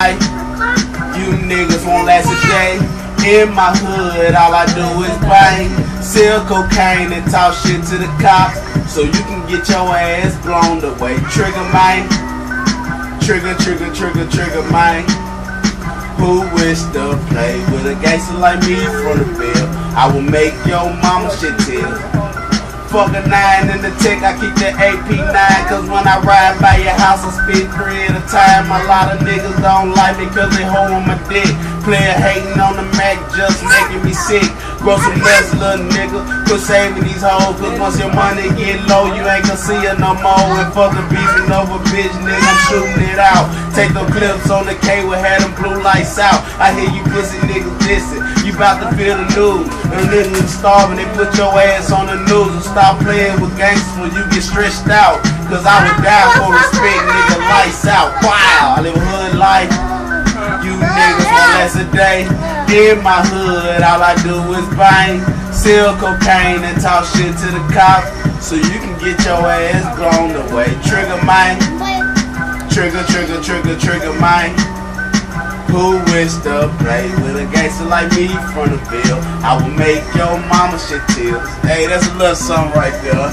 You niggas won't last a day. In my hood, all I do is bang. Sell cocaine and talk shit to the cops, so you can get your ass blown away. Trigger man, trigger, trigger, trigger, trigger man. Who wish to play with a gangster like me from the bill? I will make your mama shit tell. Fuck a 9 in the tech, I keep the AP9. Cause when I ride by your house, I spit 3 at a time. A lot of niggas don't like me cause they holding my dick. Player hating on the Mac, just making me sick. Grow some nuts, little nigga. Quit saving these hoes, cause once your money get low, you ain't gonna see her no more. And fucking beefing over bitch, nigga, I'm shooting it out. Take them clips on the K, we had them blue lights out. I hear you pussy niggas dissing. You bout to feel the news. And niggas starving, they put your ass on the news. And stop playing with gangsters when you get stretched out. Cause I would die for respect, nigga, lights out. Wow, I live a hood life. You niggas won't last a day. In my hood, all I do is bang. Sell cocaine and talk shit to the cops, so you can get your ass blown away. Trigger man, trigger, trigger, trigger, trigger man. Who wish to play with a gangster like me from the bill? I will make your mama shit tears. Hey, that's a little something right there.